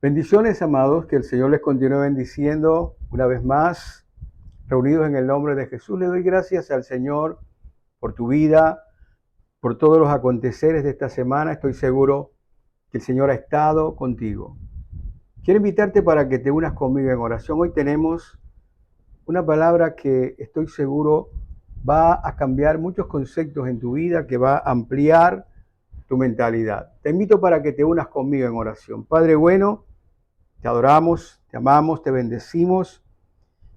Bendiciones, amados, que el Señor les continúe bendiciendo una vez más, reunidos en el nombre de Jesús. Le doy gracias al Señor por tu vida, por todos los aconteceres de esta semana. Estoy seguro que el Señor ha estado contigo. Quiero invitarte para que te unas conmigo en oración. Hoy tenemos una palabra que estoy seguro va a cambiar muchos conceptos en tu vida, que va a ampliar tu mentalidad. Te invito para que te unas conmigo en oración. Padre bueno, te adoramos, te amamos, te bendecimos.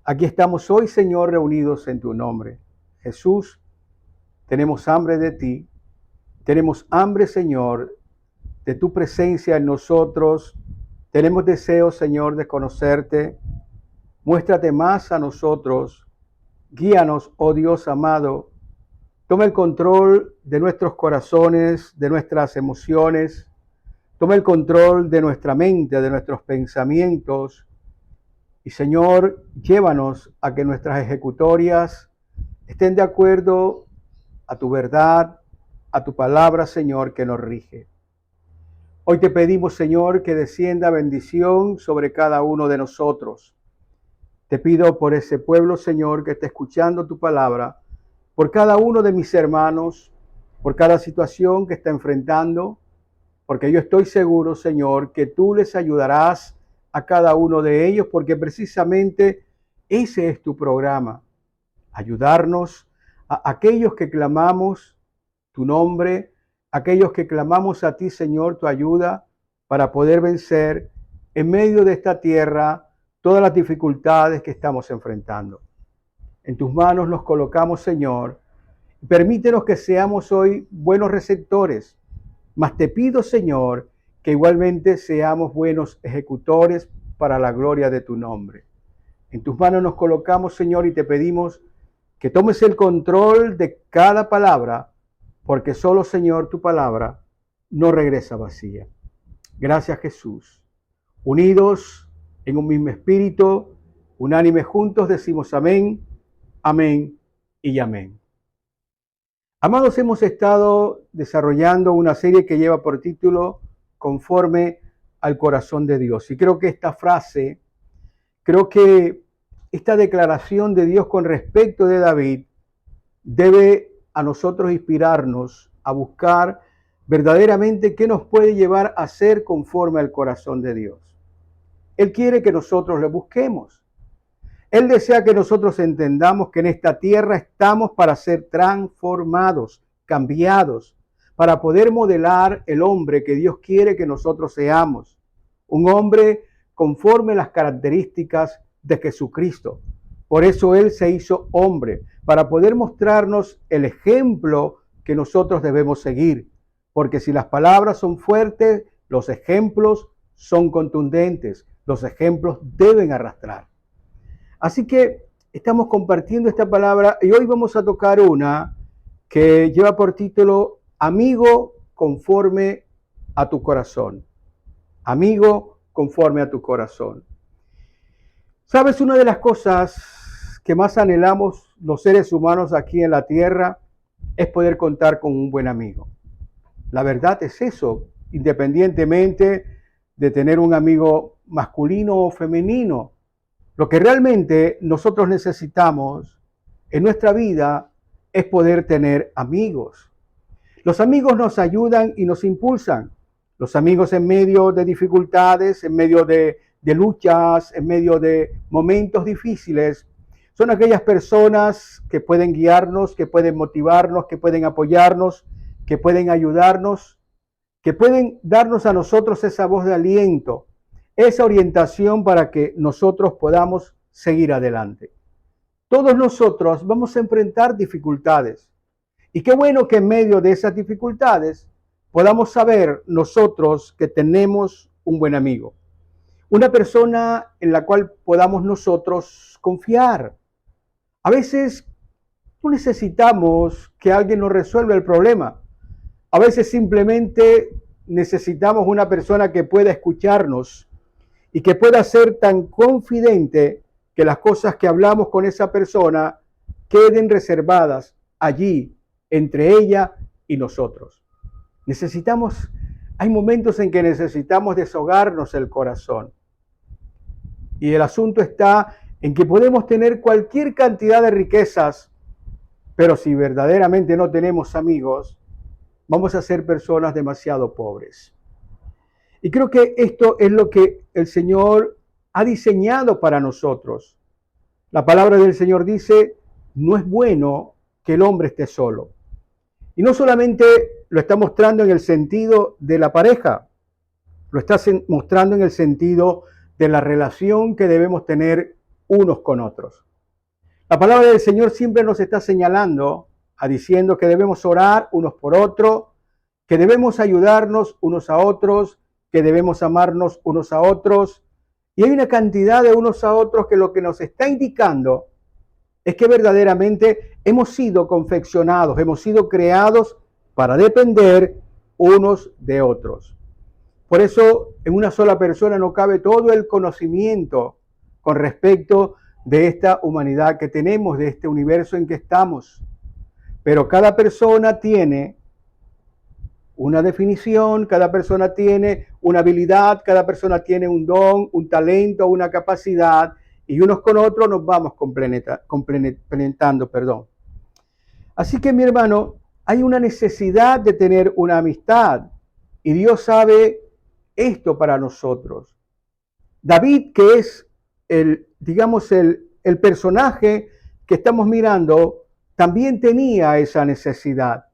Aquí estamos hoy, Señor, reunidos en tu nombre. Jesús, tenemos hambre de ti. Tenemos hambre, Señor, de tu presencia en nosotros. Tenemos deseo, Señor, de conocerte. Muéstrate más a nosotros. Guíanos, oh Dios amado. Toma el control de nuestros corazones, de nuestras emociones. Toma el control de nuestra mente, de nuestros pensamientos. Y Señor, llévanos a que nuestras ejecutorias estén de acuerdo a tu verdad, a tu palabra, Señor, que nos rige. Hoy te pedimos, Señor, que descienda bendición sobre cada uno de nosotros. Te pido por ese pueblo, Señor, que está escuchando tu palabra, por cada uno de mis hermanos, por cada situación que está enfrentando, porque yo estoy seguro, Señor, que tú les ayudarás a cada uno de ellos, porque precisamente ese es tu programa, ayudarnos a aquellos que clamamos tu nombre, aquellos que clamamos a ti, Señor, tu ayuda para poder vencer en medio de esta tierra todas las dificultades que estamos enfrentando. En tus manos nos colocamos, Señor. Permítenos que seamos hoy buenos receptores, mas te pido, Señor, que igualmente seamos buenos ejecutores para la gloria de tu nombre. En tus manos nos colocamos, Señor, y te pedimos que tomes el control de cada palabra, porque solo, Señor, tu palabra no regresa vacía. Gracias, Jesús. Unidos en un mismo espíritu, unánime juntos, decimos amén, amén y amén. Amados, hemos estado desarrollando una serie que lleva por título Conforme al corazón de Dios. Y creo que esta declaración de Dios con respecto de David debe a nosotros inspirarnos a buscar verdaderamente qué nos puede llevar a ser conforme al corazón de Dios. Él quiere que nosotros le busquemos. Él desea que nosotros entendamos que en esta tierra estamos para ser transformados, cambiados, para poder modelar el hombre que Dios quiere que nosotros seamos. Un hombre conforme a las características de Jesucristo. Por eso Él se hizo hombre, para poder mostrarnos el ejemplo que nosotros debemos seguir. Porque si las palabras son fuertes, los ejemplos son contundentes. Los ejemplos deben arrastrar. Así que estamos compartiendo esta palabra y hoy vamos a tocar una que lleva por título Amigo conforme a tu corazón. Amigo conforme a tu corazón. ¿Sabes? Una de las cosas que más anhelamos los seres humanos aquí en la tierra es poder contar con un buen amigo. La verdad es eso, independientemente de tener un amigo masculino o femenino. Lo que realmente nosotros necesitamos en nuestra vida es poder tener amigos. Los amigos nos ayudan y nos impulsan. Los amigos en medio de dificultades, en medio de luchas, en medio de momentos difíciles, son aquellas personas que pueden guiarnos, que pueden motivarnos, que pueden apoyarnos, que pueden ayudarnos, que pueden darnos a nosotros esa voz de aliento, esa orientación para que nosotros podamos seguir adelante. Todos nosotros vamos a enfrentar dificultades. Y qué bueno que en medio de esas dificultades podamos saber nosotros que tenemos un buen amigo. Una persona en la cual podamos nosotros confiar. A veces no necesitamos que alguien nos resuelva el problema. A veces simplemente necesitamos una persona que pueda escucharnos y que pueda ser tan confidente que las cosas que hablamos con esa persona queden reservadas allí entre ella y nosotros. Necesitamos Hay momentos en que necesitamos deshogarnos el corazón. Y el asunto está en que podemos tener cualquier cantidad de riquezas, pero si verdaderamente no tenemos amigos, vamos a ser personas demasiado pobres. Y creo que esto es lo que el Señor ha diseñado para nosotros. La palabra del Señor dice, no es bueno que el hombre esté solo. Y no solamente lo está mostrando en el sentido de la pareja, lo está mostrando en el sentido de la relación que debemos tener unos con otros. La palabra del Señor siempre nos está señalando, diciendo que debemos orar unos por otros, que debemos ayudarnos unos a otros, que debemos amarnos unos a otros. Y hay una cantidad de unos a otros que lo que nos está indicando es que verdaderamente hemos sido confeccionados, hemos sido creados para depender unos de otros. Por eso en una sola persona no cabe todo el conocimiento con respecto de esta humanidad que tenemos, de este universo en que estamos. Pero cada persona tiene una definición, cada persona tiene una habilidad, cada persona tiene un don, un talento, una capacidad, y unos con otros nos vamos complementando. Así que mi hermano, hay una necesidad de tener una amistad, y Dios sabe esto para nosotros. David, que es el personaje que estamos mirando, también tenía esa necesidad.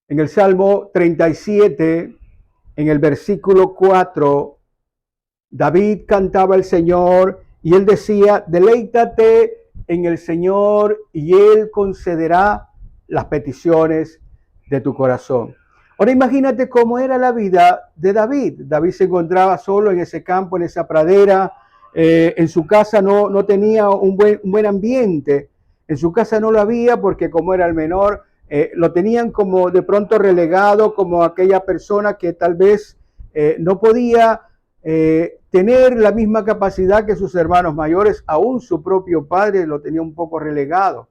En el Salmo 37, en el versículo 4, David cantaba al Señor y él decía, deleítate en el Señor y Él concederá las peticiones de tu corazón. Ahora imagínate cómo era la vida de David. David se encontraba solo en ese campo, en esa pradera. En su casa no tenía un buen ambiente. En su casa no lo había porque como era el menor, lo tenían como de pronto relegado, como aquella persona que tal vez no podía tener la misma capacidad que sus hermanos mayores. Aún su propio padre lo tenía un poco relegado.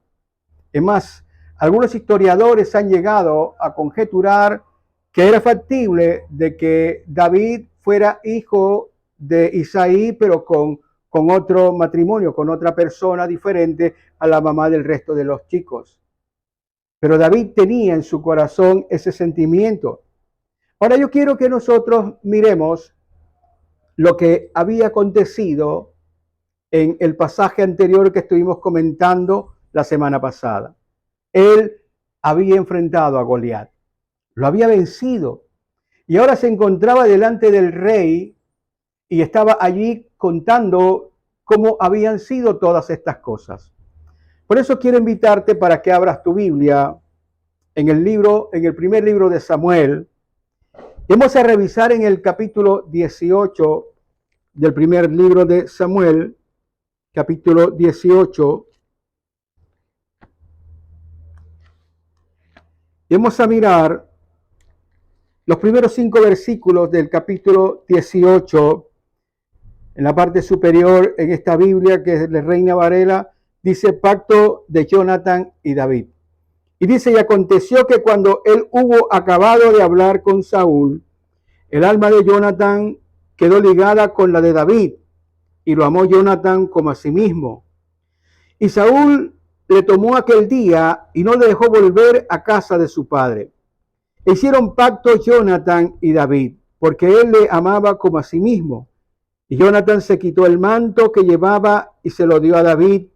Es más, algunos historiadores han llegado a conjeturar que era factible de que David fuera hijo de Isaí, pero con otro matrimonio, con otra persona diferente a la mamá del resto de los chicos. Pero David tenía en su corazón ese sentimiento. Ahora yo quiero que nosotros miremos lo que había acontecido en el pasaje anterior que estuvimos comentando la semana pasada. Él había enfrentado a Goliat, lo había vencido y ahora se encontraba delante del rey y estaba allí contando cómo habían sido todas estas cosas. Por eso quiero invitarte para que abras tu Biblia en el primer libro de Samuel. Vamos a revisar en el capítulo 18 del primer libro de Samuel, capítulo 18. Y vamos a mirar los primeros 5 versículos del capítulo 18. En la parte superior, en esta Biblia que es de Reina Varela, dice pacto de Jonathan y David. Y dice, y aconteció que cuando él hubo acabado de hablar con Saúl, el alma de Jonathan quedó ligada con la de David, y lo amó Jonathan como a sí mismo. Y Saúl le tomó aquel día y no le dejó volver a casa de su padre. Hicieron pacto Jonathan y David, porque él le amaba como a sí mismo. Y Jonathan se quitó el manto que llevaba y se lo dio a David,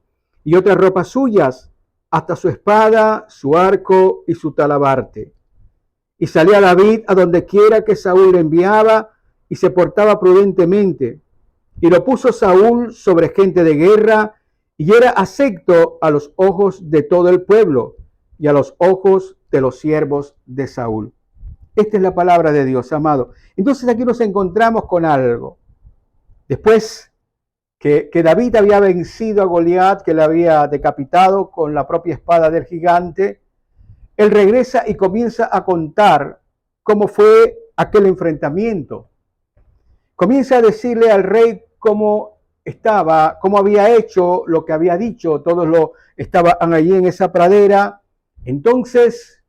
y otras ropas suyas, hasta su espada, su arco y su talabarte. Y salía David a donde quiera que Saúl le enviaba, y se portaba prudentemente. Y lo puso Saúl sobre gente de guerra, y era acepto a los ojos de todo el pueblo, y a los ojos de los siervos de Saúl. Esta es la palabra de Dios, amado. Entonces aquí nos encontramos con algo. Después que David había vencido a Goliat, que le había decapitado con la propia espada del gigante, él regresa y comienza a contar cómo fue aquel enfrentamiento. Comienza a decirle al rey cómo estaba, cómo había hecho lo que había dicho, todos estaban allí en esa pradera. Entonces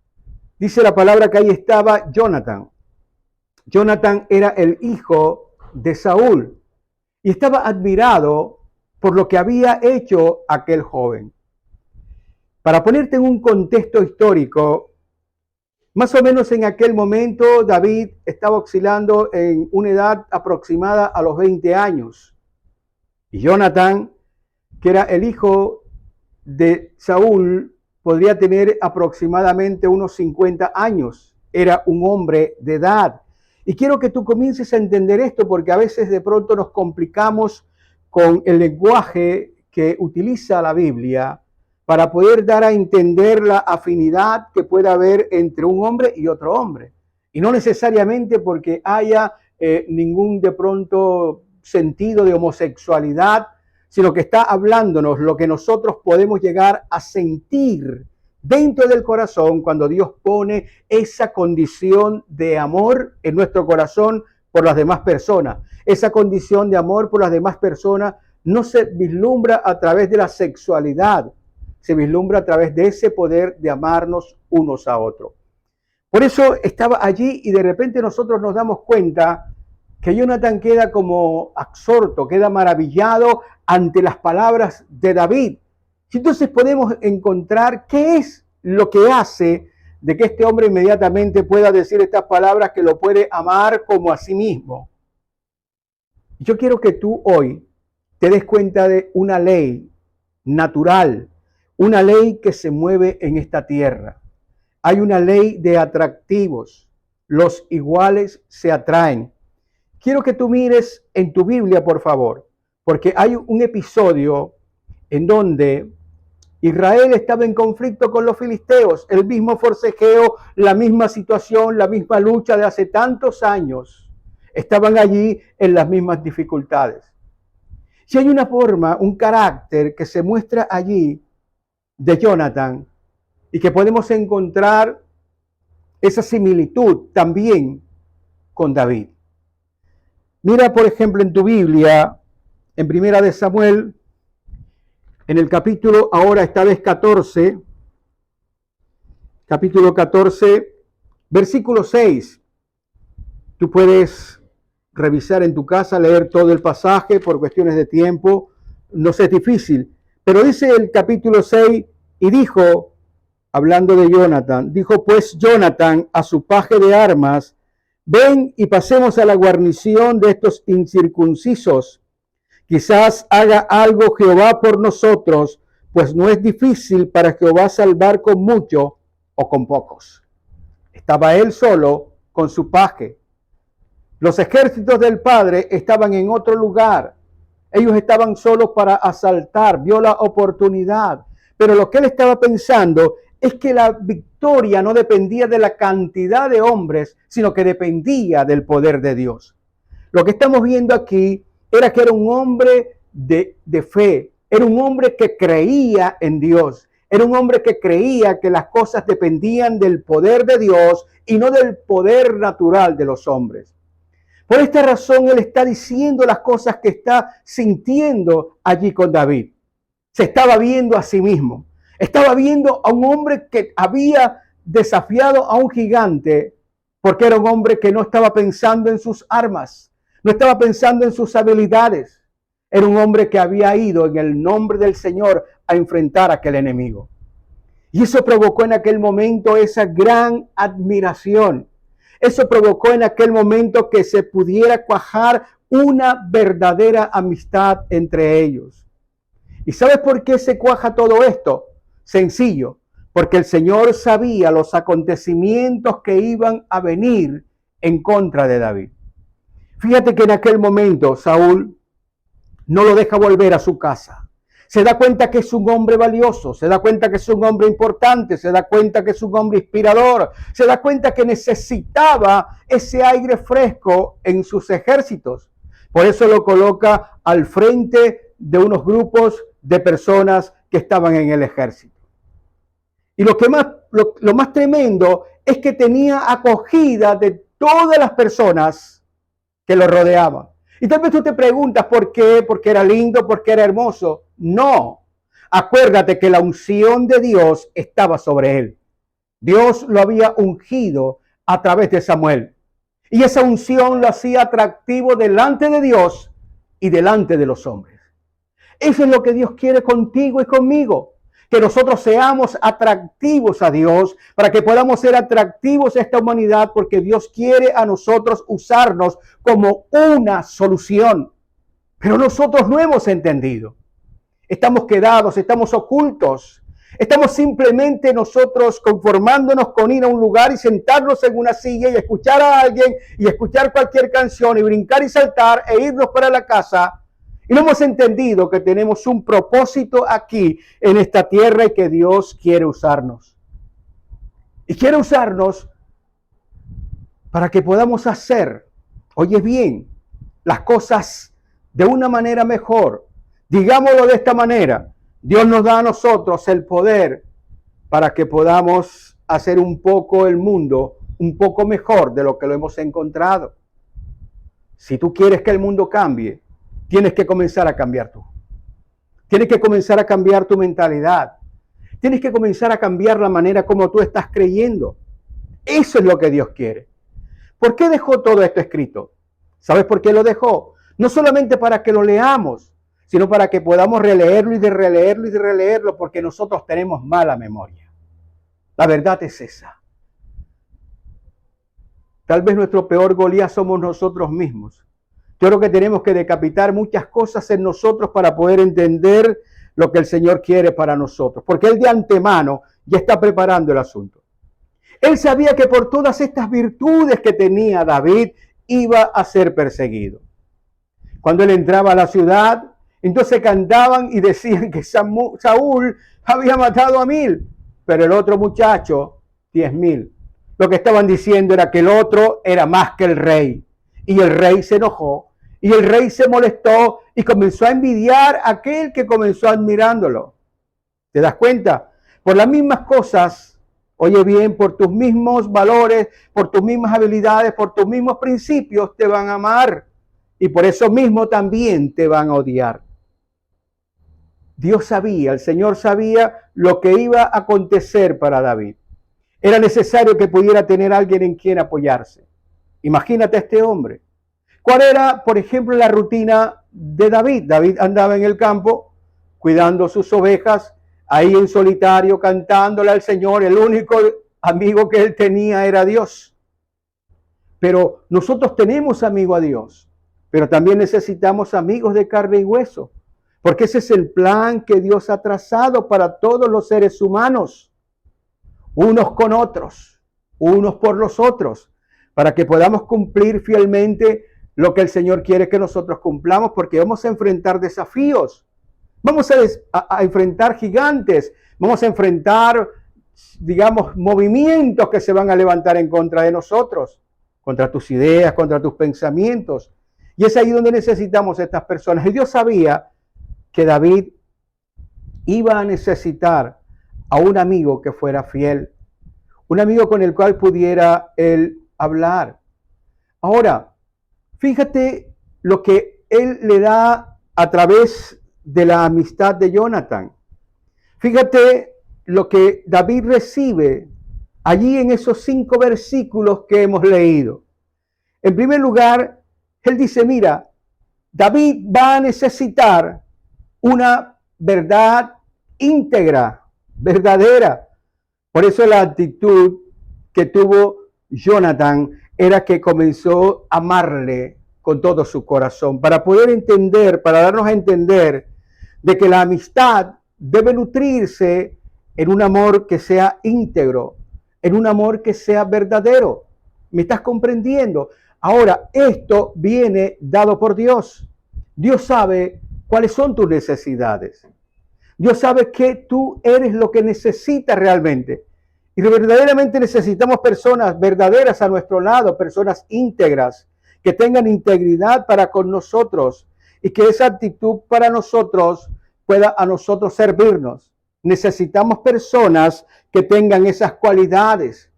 dice la palabra que ahí estaba Jonathan. Jonatán era el hijo de Saúl y estaba admirado por lo que había hecho aquel joven. Para ponerte en un contexto histórico, más o menos en aquel momento David estaba oscilando en una edad aproximada a los 20 años. Y Jonatán, que era el hijo de Saúl, podría tener aproximadamente unos 50 años. Era un hombre de edad. Y quiero que tú comiences a entender esto porque a veces de pronto nos complicamos con el lenguaje que utiliza la Biblia para poder dar a entender la afinidad que pueda haber entre un hombre y otro hombre. Y no necesariamente porque haya ningún de pronto sentido de homosexualidad, sino que está hablándonos lo que nosotros podemos llegar a sentir dentro del corazón cuando Dios pone esa condición de amor en nuestro corazón por las demás personas. Esa condición de amor por las demás personas no se vislumbra a través de la sexualidad, se vislumbra a través de ese poder de amarnos unos a otros. Por eso estaba allí y de repente nosotros nos damos cuenta que Jonatán queda como absorto, queda maravillado ante las palabras de David. Entonces podemos encontrar qué es lo que hace de que este hombre inmediatamente pueda decir estas palabras que lo puede amar como a sí mismo. Yo quiero que tú hoy te des cuenta de una ley natural, una ley que se mueve en esta tierra. Hay una ley de atractivos. Los iguales se atraen. Quiero que tú mires en tu Biblia, por favor, porque hay un episodio en donde Israel estaba en conflicto con los filisteos, el mismo forcejeo, la misma situación, la misma lucha de hace tantos años. Estaban allí en las mismas dificultades. Si hay una forma, un carácter que se muestra allí de Jonatán y que podemos encontrar esa similitud también con David. Mira, por ejemplo, en tu Biblia, en Primera de Samuel, en el capítulo, ahora esta vez 14, capítulo 14, versículo 6. Tú puedes revisar en tu casa, leer todo el pasaje por cuestiones de tiempo, no es difícil. Pero dice el capítulo 6, y dijo, hablando de Jonatán, dijo pues Jonatán a su paje de armas, ven y pasemos a la guarnición de estos incircuncisos. Quizás haga algo Jehová por nosotros, pues no es difícil para Jehová salvar con mucho o con pocos. Estaba él solo con su paje. Los ejércitos del Padre estaban en otro lugar. Ellos estaban solos para asaltar, vio la oportunidad. Pero lo que él estaba pensando es que la victoria no dependía de la cantidad de hombres, sino que dependía del poder de Dios. Lo que estamos viendo aquí era que era un hombre de fe, era un hombre que creía en Dios, era un hombre que creía que las cosas dependían del poder de Dios y no del poder natural de los hombres. Por esta razón él está diciendo las cosas que está sintiendo allí con David. Se estaba viendo a sí mismo. Estaba viendo a un hombre que había desafiado a un gigante porque era un hombre que no estaba pensando en sus armas, no estaba pensando en sus habilidades. Era un hombre que había ido en el nombre del Señor a enfrentar a aquel enemigo. Y eso provocó en aquel momento esa gran admiración. Eso provocó en aquel momento que se pudiera cuajar una verdadera amistad entre ellos. ¿Y sabes por qué se cuaja todo esto? Sencillo, porque el Señor sabía los acontecimientos que iban a venir en contra de David. Fíjate que en aquel momento Saúl no lo deja volver a su casa. Se da cuenta que es un hombre valioso, se da cuenta que es un hombre importante, se da cuenta que es un hombre inspirador, se da cuenta que necesitaba ese aire fresco en sus ejércitos. Por eso lo coloca al frente de unos grupos de personas que estaban en el ejército. Y lo más tremendo es que tenía acogida de todas las personas que lo rodeaban. Y tal vez tú te preguntas por qué, porque era lindo, porque era hermoso. No, acuérdate que la unción de Dios estaba sobre él. Dios lo había ungido a través de Samuel. Y esa unción lo hacía atractivo delante de Dios y delante de los hombres. Eso es lo que Dios quiere contigo y conmigo. Que nosotros seamos atractivos a Dios, para que podamos ser atractivos a esta humanidad, porque Dios quiere a nosotros usarnos como una solución. Pero nosotros no hemos entendido. Estamos quedados, estamos ocultos. Estamos simplemente nosotros conformándonos con ir a un lugar y sentarnos en una silla y escuchar a alguien y escuchar cualquier canción y brincar y saltar e irnos para la casa. Y no hemos entendido que tenemos un propósito aquí en esta tierra y que Dios quiere usarnos. Y quiere usarnos para que podamos hacer, oye bien, las cosas de una manera mejor. Digámoslo de esta manera. Dios nos da a nosotros el poder para que podamos hacer un poco el mundo un poco mejor de lo que lo hemos encontrado. Si tú quieres que el mundo cambie, tienes que comenzar a cambiar tú. Tienes que comenzar a cambiar tu mentalidad. Tienes que comenzar a cambiar la manera como tú estás creyendo. Eso es lo que Dios quiere. ¿Por qué dejó todo esto escrito? ¿Sabes por qué lo dejó? No solamente para que lo leamos, sino para que podamos releerlo y de releerlo y de releerlo, porque nosotros tenemos mala memoria. La verdad es esa. Tal vez nuestro peor Goliat somos nosotros mismos. Yo creo que tenemos que decapitar muchas cosas en nosotros para poder entender lo que el Señor quiere para nosotros, porque Él de antemano ya está preparando el asunto. Él sabía que por todas estas virtudes que tenía David iba a ser perseguido. Cuando él entraba a la ciudad, entonces cantaban y decían que Saúl había matado a 1000, pero el otro muchacho 10,000. Lo que estaban diciendo era que el otro era más que el rey. Y el rey se enojó, y el rey se molestó y comenzó a envidiar a aquel que comenzó admirándolo. ¿Te das cuenta? Por las mismas cosas, oye bien, por tus mismos valores, por tus mismas habilidades, por tus mismos principios, te van a amar. Y por eso mismo también te van a odiar. Dios sabía, el Señor sabía lo que iba a acontecer para David. Era necesario que pudiera tener alguien en quien apoyarse. Imagínate a este hombre. ¿Cuál era, por ejemplo, la rutina de David? David andaba en el campo cuidando sus ovejas, ahí en solitario, cantándole al Señor. El único amigo que él tenía era Dios. Pero nosotros tenemos amigo a Dios, pero también necesitamos amigos de carne y hueso, porque ese es el plan que Dios ha trazado para todos los seres humanos, unos con otros, unos por los otros, para que podamos cumplir fielmente lo que el Señor quiere que nosotros cumplamos, porque vamos a enfrentar desafíos, vamos a enfrentar gigantes, vamos a enfrentar, digamos, movimientos que se van a levantar en contra de nosotros, contra tus ideas, contra tus pensamientos. Y es ahí donde necesitamos a estas personas. Y Dios sabía que David iba a necesitar a un amigo que fuera fiel, un amigo con el cual pudiera él hablar. Ahora, fíjate lo que él le da a través de la amistad de Jonathan. Fíjate lo que David recibe allí en esos 5 versículos que hemos leído. En primer lugar, él dice, mira, David va a necesitar una verdad íntegra, verdadera. Por eso la actitud que tuvo Jonathan era que comenzó a amarle con todo su corazón, para poder entender, para darnos a entender de que la amistad debe nutrirse en un amor que sea íntegro, en un amor que sea verdadero. ¿Me estás comprendiendo? Ahora, esto viene dado por Dios. Dios sabe cuáles son tus necesidades. Dios sabe que tú eres lo que necesitas realmente. Y verdaderamente necesitamos personas verdaderas a nuestro lado, personas íntegras, que tengan integridad para con nosotros y que esa actitud para nosotros pueda a nosotros servirnos. Necesitamos personas que tengan esas cualidades.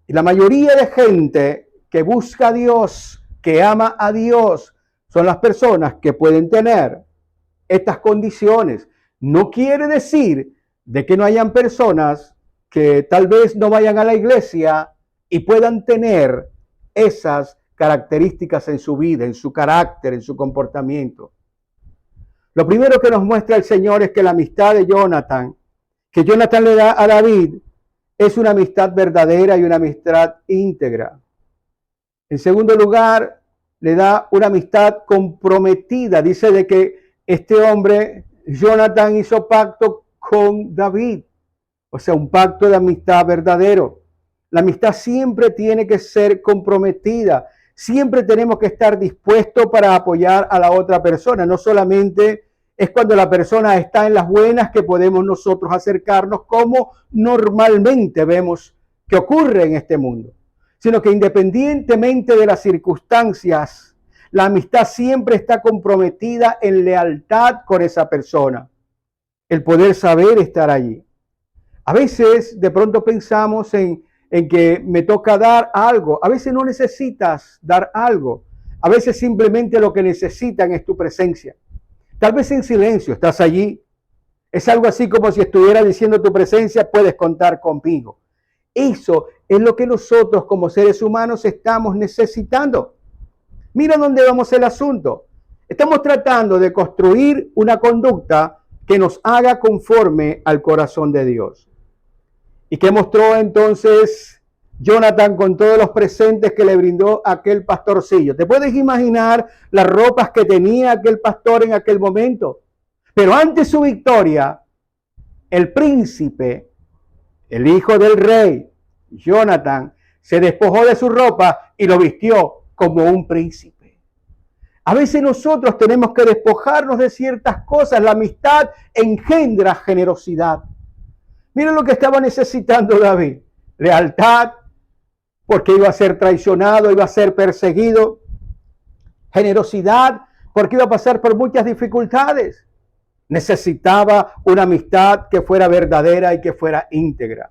Y la mayoría de gente que busca a Dios, que ama a Dios, son las personas que pueden tener estas condiciones. No quiere decir de que no hayan personas que tal vez no vayan a la iglesia y puedan tener esas características en su vida, en su carácter, en su comportamiento. Lo primero que nos muestra el Señor es que la amistad de Jonathan, que Jonathan le da a David, es una amistad verdadera y una amistad íntegra. En segundo lugar, le da una amistad comprometida. Dice de que este hombre, Jonathan, hizo pacto con David. O sea, un pacto de amistad verdadero. La amistad siempre tiene que ser comprometida. Siempre tenemos que estar dispuestos para apoyar a la otra persona. No solamente es cuando la persona está en las buenas que podemos nosotros acercarnos, como normalmente vemos que ocurre en este mundo, sino que independientemente de las circunstancias, la amistad siempre está comprometida en lealtad con esa persona. El poder saber estar allí. A veces de pronto pensamos en que me toca dar algo. A veces no necesitas dar algo. A veces simplemente lo que necesitan es tu presencia. Tal vez en silencio estás allí. Es algo así como si estuviera diciendo tu presencia, puedes contar conmigo. Eso es lo que nosotros como seres humanos estamos necesitando. Mira dónde vamos el asunto. Estamos tratando de construir una conducta que nos haga conforme al corazón de Dios. ¿Y qué mostró entonces Jonathan con todos los presentes que le brindó aquel pastorcillo? ¿Te puedes imaginar las ropas que tenía aquel pastor en aquel momento? Pero ante su victoria, el príncipe, el hijo del rey, Jonathan, se despojó de su ropa y lo vistió como un príncipe. A veces nosotros tenemos que despojarnos de ciertas cosas. La amistad engendra generosidad. Miren lo que estaba necesitando David. Lealtad, porque iba a ser traicionado, iba a ser perseguido. Generosidad, porque iba a pasar por muchas dificultades. Necesitaba una amistad que fuera verdadera y que fuera íntegra.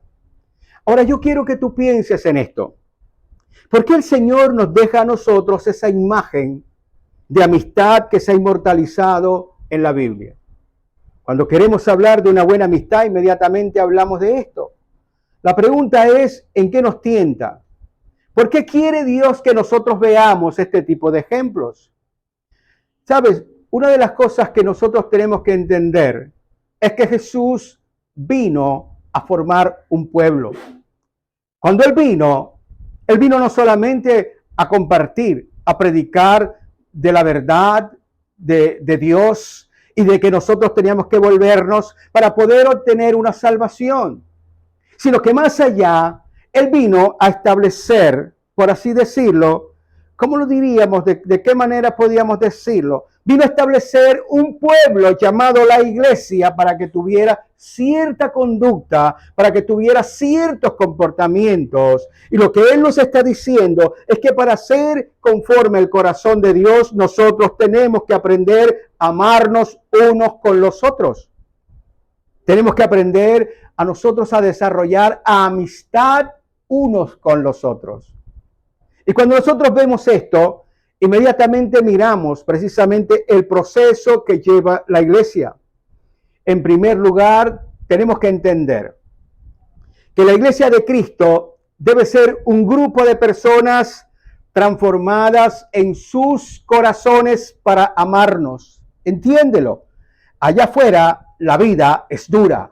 Ahora yo quiero que tú pienses en esto. ¿Por qué el Señor nos deja a nosotros esa imagen de amistad que se ha inmortalizado en la Biblia? Cuando queremos hablar de una buena amistad, inmediatamente hablamos de esto. La pregunta es, ¿en qué nos tienta? ¿Por qué quiere Dios que nosotros veamos este tipo de ejemplos? ¿Sabes? Una de las cosas que nosotros tenemos que entender es que Jesús vino a formar un pueblo. Cuando Él vino no solamente a compartir, a predicar de la verdad de Dios, y de que nosotros teníamos que volvernos para poder obtener una salvación, sino que más allá, Él vino a establecer, por así decirlo, ¿cómo lo diríamos? ¿De qué manera podíamos decirlo? Vino a establecer un pueblo llamado la iglesia para que tuviera cierta conducta, para que tuviera ciertos comportamientos. Y lo que Él nos está diciendo es que para ser conforme al corazón de Dios, nosotros tenemos que aprender a amarnos unos con los otros. Tenemos que aprender a nosotros a desarrollar amistad unos con los otros. Y cuando nosotros vemos esto, inmediatamente miramos precisamente el proceso que lleva la iglesia. En primer lugar, tenemos que entender que la iglesia de Cristo debe ser un grupo de personas transformadas en sus corazones para amarnos. Entiéndelo. Allá afuera la vida es dura.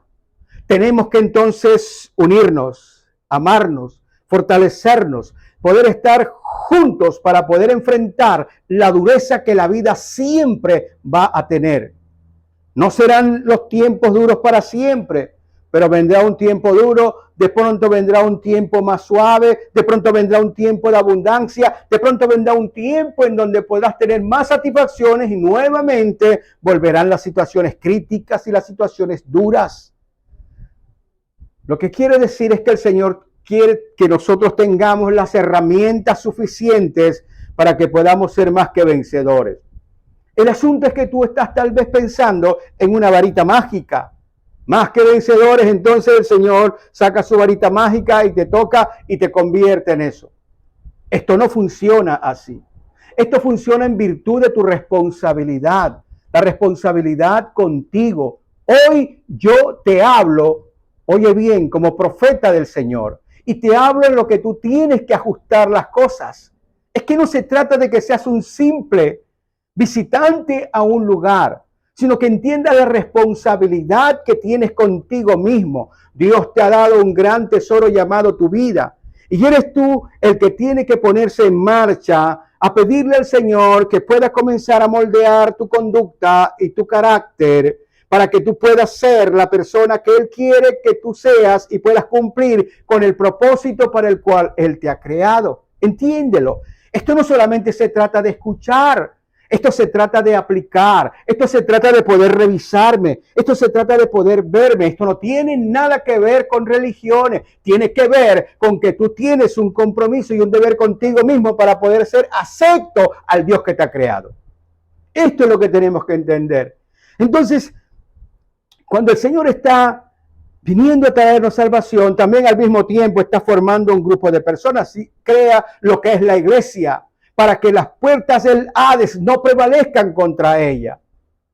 Tenemos que entonces unirnos, amarnos, fortalecernos, poder estar juntos para poder enfrentar la dureza que la vida siempre va a tener. No serán los tiempos duros para siempre, pero vendrá un tiempo duro, de pronto vendrá un tiempo más suave, de pronto vendrá un tiempo de abundancia, de pronto vendrá un tiempo en donde podrás tener más satisfacciones y nuevamente volverán las situaciones críticas y las situaciones duras. Lo que quiere decir es que el Señor quiere que nosotros tengamos las herramientas suficientes para que podamos ser más que vencedores. El asunto es que tú estás tal vez pensando en una varita mágica. Más que vencedores, entonces el Señor saca su varita mágica y te toca y te convierte en eso. Esto no funciona así. Esto funciona en virtud de tu responsabilidad, la responsabilidad contigo. Hoy yo te hablo, oye bien, como profeta del Señor, y te hablo en lo que tú tienes que ajustar las cosas. que no se trata de que seas un simple visitante a un lugar, sino que entiendas la responsabilidad que tienes contigo mismo. Dios te ha dado un gran tesoro llamado tu vida. Y eres tú el que tiene que ponerse en marcha a pedirle al Señor que pueda comenzar a moldear tu conducta y tu carácter para que tú puedas ser la persona que Él quiere que tú seas y puedas cumplir con el propósito para el cual Él te ha creado. Entiéndelo. Esto no solamente se trata de escuchar, esto se trata de aplicar, esto se trata de poder revisarme, esto se trata de poder verme. Esto no tiene nada que ver con religiones, tiene que ver con que tú tienes un compromiso y un deber contigo mismo para poder ser acepto al Dios que te ha creado. Esto es lo que tenemos que entender. Entonces, cuando el Señor está viniendo a traernos salvación, también al mismo tiempo está formando un grupo de personas y crea lo que es la iglesia para que las puertas del Hades no prevalezcan contra ella.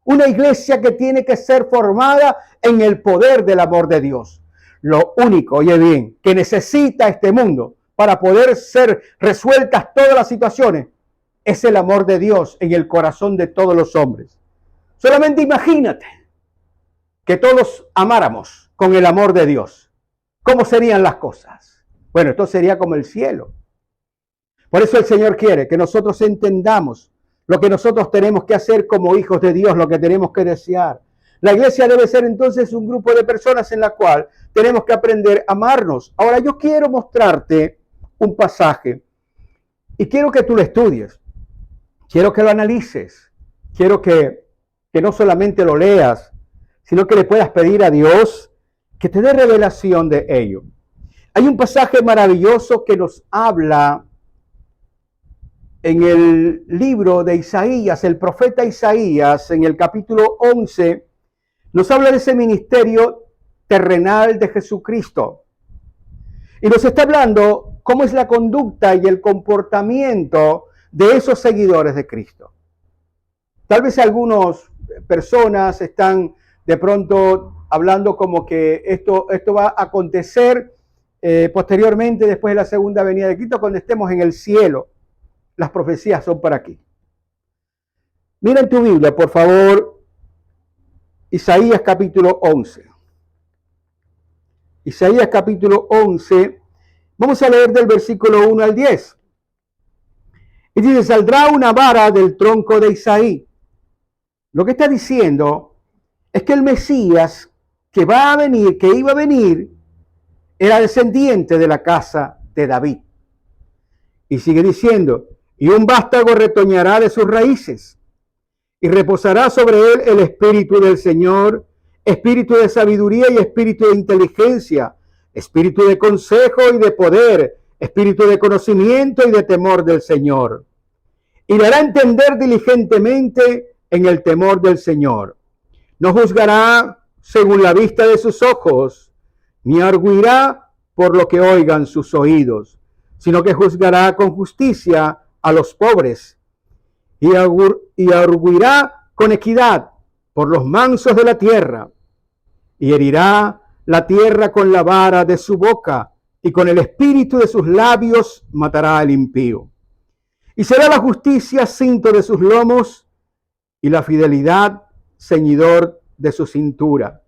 Una iglesia que tiene que ser formada en el poder del amor de Dios. Lo único, oye bien, que necesita este mundo para poder ser resueltas todas las situaciones es el amor de Dios en el corazón de todos los hombres. Solamente imagínate que todos amáramos con el amor de Dios. ¿Cómo serían las cosas? Bueno, esto sería como el cielo. Por eso el Señor quiere que nosotros entendamos lo que nosotros tenemos que hacer como hijos de Dios, lo que tenemos que desear. La iglesia debe ser entonces un grupo de personas en la cual tenemos que aprender a amarnos. Ahora yo quiero mostrarte un pasaje y quiero que tú lo estudies. Quiero que lo analices. Quiero que no solamente lo leas, sino que le puedas pedir a Dios que te dé revelación de ello. Hay un pasaje maravilloso que nos habla en el libro de Isaías, el profeta Isaías, en el capítulo 11, nos habla de ese ministerio terrenal de Jesucristo. Y nos está hablando cómo es la conducta y el comportamiento de esos seguidores de Cristo. Tal vez algunas personas están de pronto hablando como que esto va a acontecer posteriormente, después de la segunda venida de Cristo, cuando estemos en el cielo. Las profecías son para aquí. Mira en tu Biblia, por favor, Isaías capítulo 11. Isaías capítulo 11, vamos a leer del versículo 1 al 10. Y dice, saldrá una vara del tronco de Isaí. Lo que está diciendo es que el Mesías que va a venir, que iba a venir, era descendiente de la casa de David. Y sigue diciendo, y un vástago retoñará de sus raíces, y reposará sobre él el espíritu del Señor, espíritu de sabiduría y espíritu de inteligencia, espíritu de consejo y de poder, espíritu de conocimiento y de temor del Señor. Y le hará entender diligentemente en el temor del Señor. No juzgará según la vista de sus ojos, ni arguirá por lo que oigan sus oídos, sino que juzgará con justicia a los pobres y arguirá con equidad por los mansos de la tierra, y herirá la tierra con la vara de su boca, y con el espíritu de sus labios matará al impío. Y será la justicia cinto de sus lomos, y la fidelidad ceñidor de su cintura.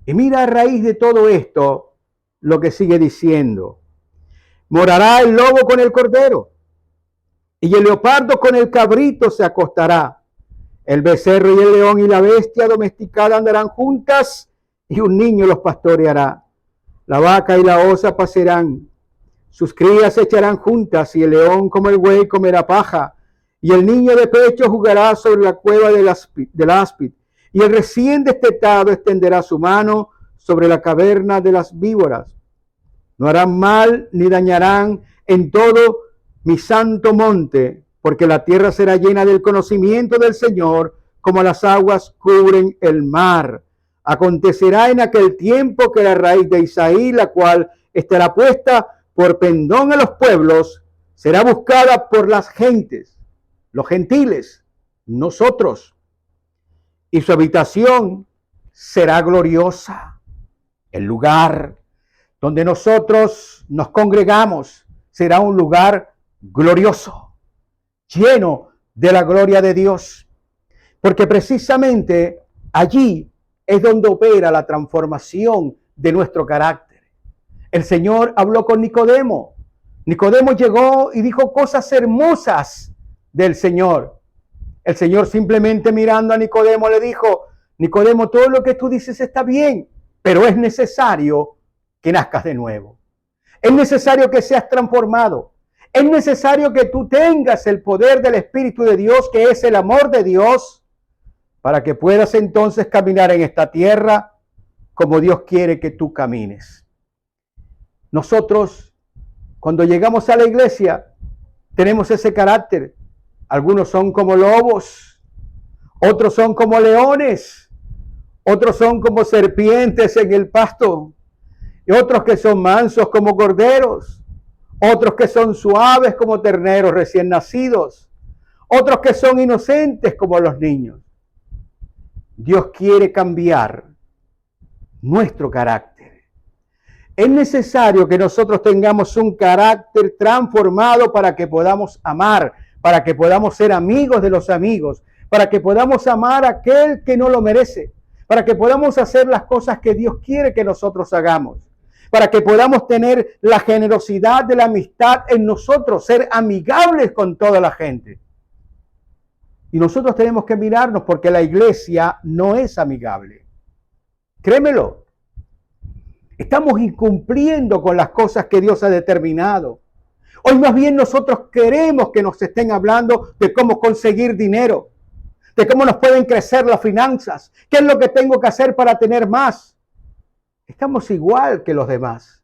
Y mira a raíz de todo esto lo que sigue diciendo. Morará el lobo con el cordero, y el leopardo con el cabrito se acostará. El becerro y el león y la bestia domesticada andarán juntas, y un niño los pastoreará. La vaca y la osa pasarán, sus crías se echarán juntas, y el león como el buey comerá paja, y el niño de pecho jugará sobre la cueva del áspid, y el recién destetado extenderá su mano sobre la caverna de las víboras. No harán mal ni dañarán en todo mi santo monte, porque la tierra será llena del conocimiento del Señor, como las aguas cubren el mar. Acontecerá en aquel tiempo que la raíz de Isaí, la cual estará puesta por pendón a los pueblos, será buscada por las gentes, los gentiles, nosotros, y su habitación será gloriosa. El lugar donde nosotros nos congregamos será un lugar glorioso. lleno de la gloria de Dios. Porque precisamente allí es donde opera la transformación de nuestro carácter. El Señor habló con Nicodemo. Nicodemo llegó y dijo cosas hermosas del Señor. El Señor simplemente mirando a Nicodemo le dijo: Nicodemo, todo lo que tú dices está bien, pero es necesario que nazcas de nuevo. Es necesario que seas transformado. Es necesario que tú tengas el poder del Espíritu de Dios, que es el amor de Dios, para que puedas entonces caminar en esta tierra como Dios quiere que tú camines. Nosotros, cuando llegamos a la iglesia, tenemos ese carácter. Algunos son como lobos, otros son como leones, otros son como serpientes en el pasto, y otros que son mansos como corderos, otros que son suaves como terneros recién nacidos, otros que son inocentes como los niños. Dios quiere cambiar nuestro carácter. Es necesario que nosotros tengamos un carácter transformado para que podamos amar, para que podamos ser amigos de los amigos, para que podamos amar a aquel que no lo merece, para que podamos hacer las cosas que Dios quiere que nosotros hagamos, para que podamos tener la generosidad de la amistad en nosotros, ser amigables con toda la gente. Y nosotros tenemos que mirarnos, porque la iglesia no es amigable. Créemelo. Estamos incumpliendo con las cosas que Dios ha determinado. Hoy más bien nosotros queremos que nos estén hablando de cómo conseguir dinero, de cómo nos pueden crecer las finanzas, qué es lo que tengo que hacer para tener más. Estamos igual que los demás.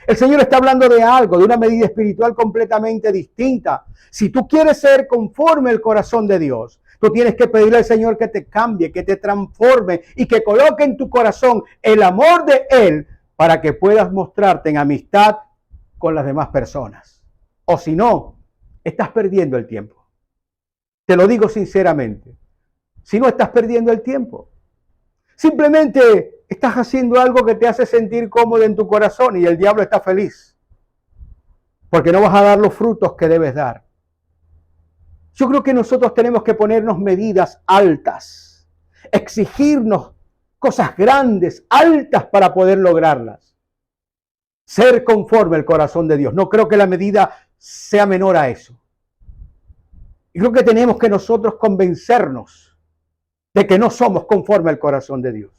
El Señor está hablando de algo, de una medida espiritual completamente distinta. Si tú quieres ser conforme al corazón de Dios, tú tienes que pedirle al Señor que te cambie, que te transforme y que coloque en tu corazón el amor de Él para que puedas mostrarte en amistad con las demás personas. O si no, estás perdiendo el tiempo. Te lo digo sinceramente. Si no, estás perdiendo el tiempo. Simplemente estás haciendo algo que te hace sentir cómodo en tu corazón y el diablo está feliz, porque no vas a dar los frutos que debes dar. Yo creo que nosotros tenemos que ponernos medidas altas, exigirnos cosas grandes, altas para poder lograrlas. Ser conforme al corazón de Dios. No creo que la medida sea menor a eso. Y creo que tenemos que nosotros convencernos de que no somos conforme al corazón de Dios.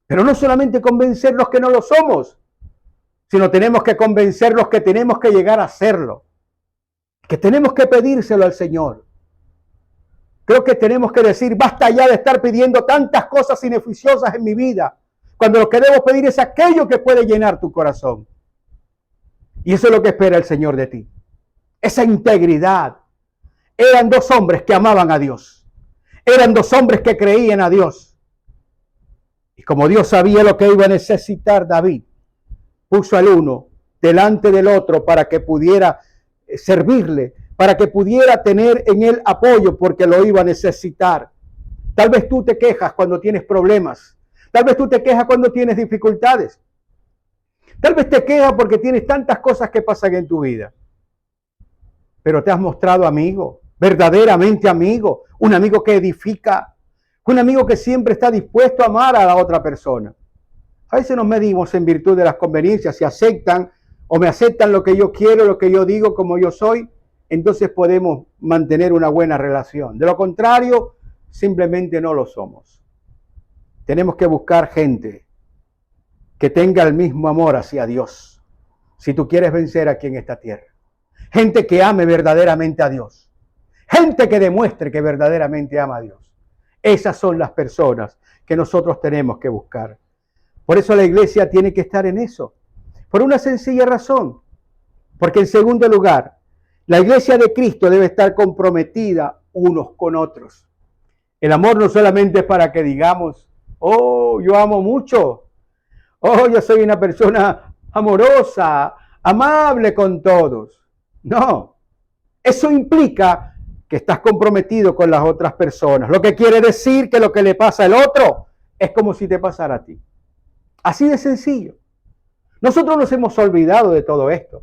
Pero no solamente convencernos que no lo somos, sino tenemos que convencernos que tenemos que llegar a serlo, que tenemos que pedírselo al Señor. Creo que tenemos que decir: basta ya de estar pidiendo tantas cosas ineficiosas en mi vida, cuando lo que debo pedir es aquello que puede llenar tu corazón. Y eso es lo que espera el Señor de ti. Esa integridad. Eran dos hombres que amaban a Dios. Eran dos hombres que creían a Dios. Y como Dios sabía lo que iba a necesitar David, puso al uno delante del otro para que pudiera servirle, para que pudiera tener en él apoyo, porque lo iba a necesitar. Tal vez tú te quejas cuando tienes problemas. Tal vez tú te quejas cuando tienes dificultades. Tal vez te quejas porque tienes tantas cosas que pasan en tu vida. Pero te has mostrado amigo, verdaderamente amigo, un amigo que edifica, un amigo que siempre está dispuesto a amar a la otra persona. A veces nos medimos en virtud de las conveniencias, si aceptan o me aceptan lo que yo quiero, lo que yo digo, como yo soy, entonces podemos mantener una buena relación. De lo contrario, simplemente no lo somos. Tenemos que buscar gente que tenga el mismo amor hacia Dios, si tú quieres vencer aquí en esta tierra. Gente que ame verdaderamente a Dios. Gente que demuestre que verdaderamente ama a Dios. Esas son las personas que nosotros tenemos que buscar. Por eso la iglesia tiene que estar en eso. Por una sencilla razón. Porque en segundo lugar, la iglesia de Cristo debe estar comprometida unos con otros. El amor no solamente es para que digamos: oh, yo amo mucho. Oh, yo soy una persona amorosa, amable con todos. No, eso implica que estás comprometido con las otras personas. Lo que quiere decir que lo que le pasa al otro es como si te pasara a ti. Así de sencillo. Nosotros nos hemos olvidado de todo esto.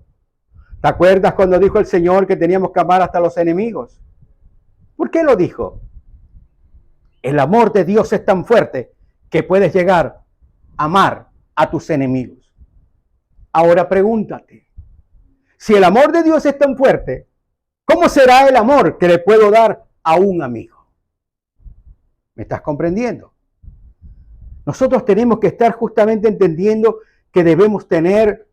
¿Te acuerdas cuando dijo el Señor que teníamos que amar hasta los enemigos? ¿Por qué lo dijo? El amor de Dios es tan fuerte que puedes llegar a amar a tus enemigos. Ahora pregúntate, si el amor de Dios es tan fuerte, ¿cómo será el amor que le puedo dar a un amigo? ¿Me estás comprendiendo? Nosotros tenemos que estar justamente entendiendo que debemos tener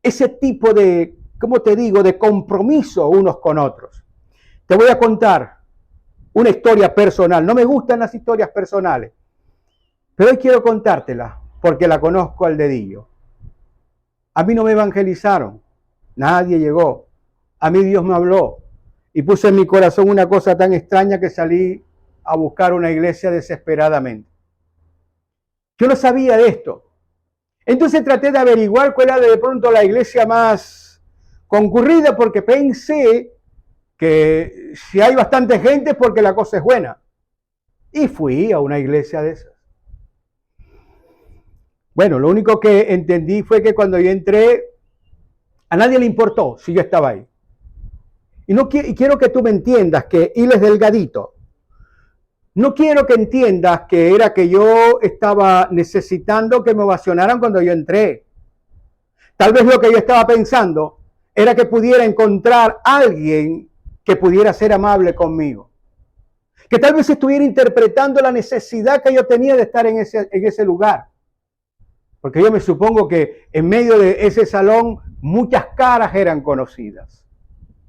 ese tipo de, ¿cómo te digo?, de compromiso unos con otros. Te voy a contar una historia personal. No me gustan las historias personales, pero hoy quiero contártela porque la conozco al dedillo. A mí no me evangelizaron, nadie llegó. A mí Dios me habló y puso en mi corazón una cosa tan extraña que salí a buscar una iglesia desesperadamente. Yo no sabía de esto. Entonces traté de averiguar cuál era de pronto la iglesia más concurrida porque pensé que si hay bastante gente es porque la cosa es buena. Y fui a una iglesia de esas. Bueno, lo único que entendí fue que cuando yo entré, a nadie le importó si yo estaba ahí. Y quiero que tú me entiendas que él es delgadito. No quiero que entiendas que era que yo estaba necesitando que me ovacionaran cuando yo entré. Tal vez lo que yo estaba pensando era que pudiera encontrar a alguien que pudiera ser amable conmigo. Que tal vez estuviera interpretando la necesidad que yo tenía de estar en ese lugar. Porque yo me supongo que en medio de ese salón muchas caras eran conocidas.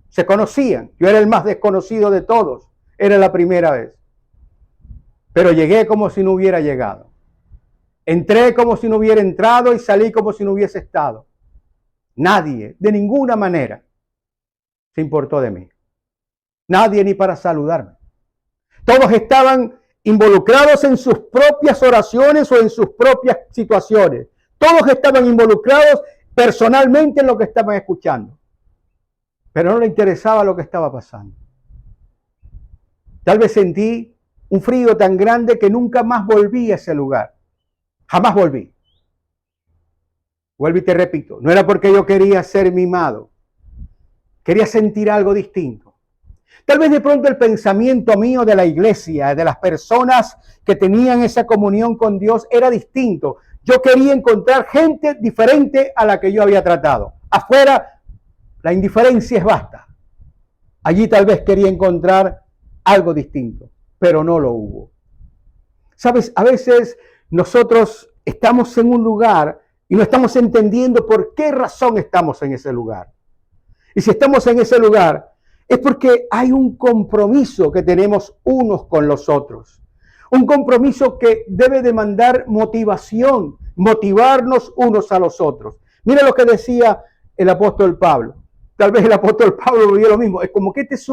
Se conocían. Yo era el más desconocido de todos. Era la primera vez. Pero llegué como si no hubiera llegado. Entré como si no hubiera entrado y salí como si no hubiese estado. Nadie, de ninguna manera, se importó de mí. Nadie ni para saludarme. Todos estaban involucrados en sus propias oraciones o en sus propias situaciones. Todos estaban involucrados personalmente en lo que estaban escuchando. Pero no les interesaba lo que estaba pasando. Tal vez sentí un frío tan grande que nunca más volví a ese lugar. Jamás volví. Vuelvo y te repito, no era porque yo quería ser mimado. Quería sentir algo distinto. Tal vez de pronto el pensamiento mío de la iglesia, de las personas que tenían esa comunión con Dios, era distinto. Yo quería encontrar gente diferente a la que yo había tratado. Afuera, la indiferencia es vasta. Allí tal vez quería encontrar algo distinto, pero no lo hubo. Sabes, a veces nosotros estamos en un lugar y no estamos entendiendo por qué razón estamos en ese lugar. Y si estamos en ese lugar, es porque hay un compromiso que tenemos unos con los otros. Un compromiso que debe demandar motivación, motivarnos unos a los otros. Mira lo que decía el apóstol Pablo. Tal vez el apóstol Pablo vio lo mismo. Es como que este es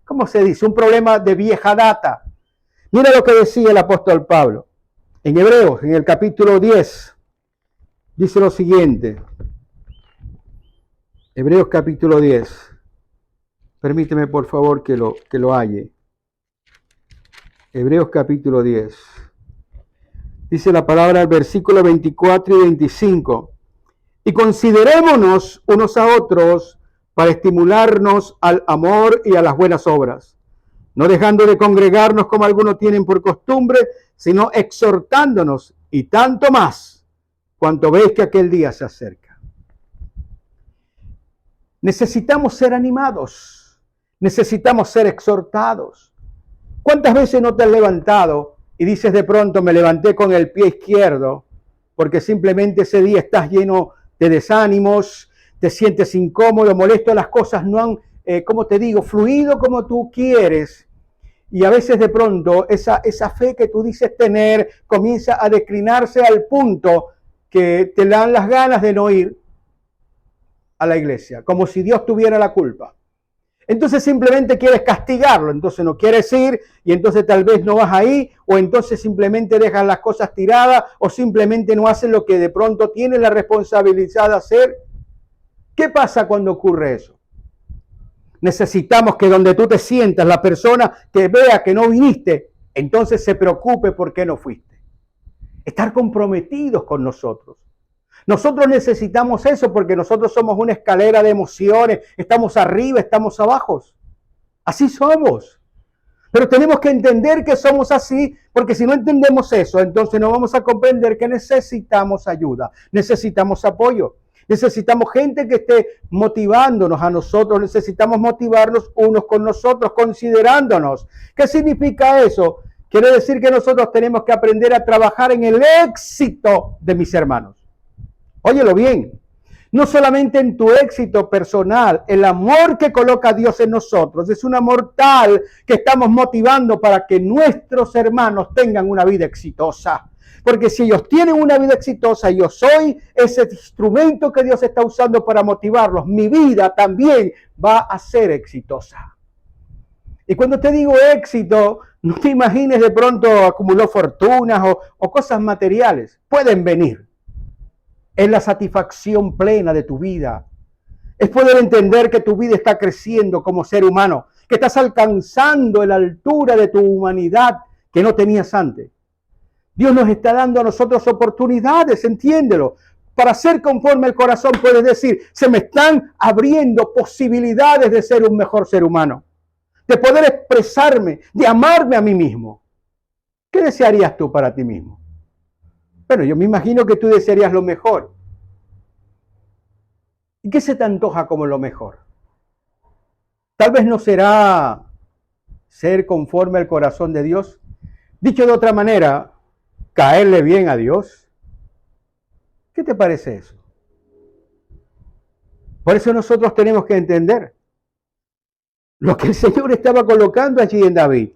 ¿cómo se dice? Un problema de vieja data. Mira lo que decía el apóstol Pablo. En Hebreos, en el capítulo 10, dice lo siguiente. Hebreos capítulo 10. Permíteme por favor que lo halle. Hebreos capítulo 10. Dice la palabra, el versículo 24 y 25. Y considerémonos unos a otros para estimularnos al amor y a las buenas obras, no dejando de congregarnos como algunos tienen por costumbre, sino exhortándonos, y tanto más cuanto veis que aquel día se acerca. Necesitamos ser animados, necesitamos ser exhortados. ¿Cuántas veces no te has levantado y dices de pronto, me levanté con el pie izquierdo, porque simplemente ese día estás lleno de desánimos, te sientes incómodo, molesto, las cosas no han, como te digo, fluido como tú quieres? Y a veces de pronto esa fe que tú dices tener comienza a declinarse al punto que te dan las ganas de no ir a la iglesia, como si Dios tuviera la culpa. Entonces simplemente quieres castigarlo, entonces no quieres ir y entonces tal vez no vas ahí, o entonces simplemente dejas las cosas tiradas, o simplemente no haces lo que de pronto tienes la responsabilidad de hacer. ¿Qué pasa cuando ocurre eso? Necesitamos que donde tú te sientas, la persona que vea que no viniste, entonces se preocupe por qué no fuiste. Estar comprometidos con nosotros. Nosotros necesitamos eso porque nosotros somos una escalera de emociones. Estamos arriba, estamos abajo. Así somos. Pero tenemos que entender que somos así, porque si no entendemos eso, entonces no vamos a comprender que necesitamos ayuda, necesitamos apoyo, necesitamos gente que esté motivándonos a nosotros, necesitamos motivarnos unos con nosotros, considerándonos. ¿Qué significa eso? Quiere decir que nosotros tenemos que aprender a trabajar en el éxito de mis hermanos. Óyelo bien. No solamente en tu éxito personal, el amor que coloca Dios en nosotros es un amor tal que estamos motivando para que nuestros hermanos tengan una vida exitosa. Porque si ellos tienen una vida exitosa, yo soy ese instrumento que Dios está usando para motivarlos. Mi vida también va a ser exitosa. Y cuando te digo éxito, no te imagines de pronto acumuló fortunas o cosas materiales. Pueden venir. Es la satisfacción plena de tu vida. Es poder entender que tu vida está creciendo como ser humano, que estás alcanzando la altura de tu humanidad que no tenías antes. Dios nos está dando a nosotros oportunidades, entiéndelo. Para ser conforme al corazón puedes decir, se me están abriendo posibilidades de ser un mejor ser humano, de poder expresarme, de amarme a mí mismo. ¿Qué desearías tú para ti mismo? Bueno, yo me imagino que tú desearías lo mejor. ¿Y qué se te antoja como lo mejor? Tal vez no será ser conforme al corazón de Dios. Dicho de otra manera, caerle bien a Dios. ¿Qué te parece eso? Por eso nosotros tenemos que entender lo que el Señor estaba colocando allí en David.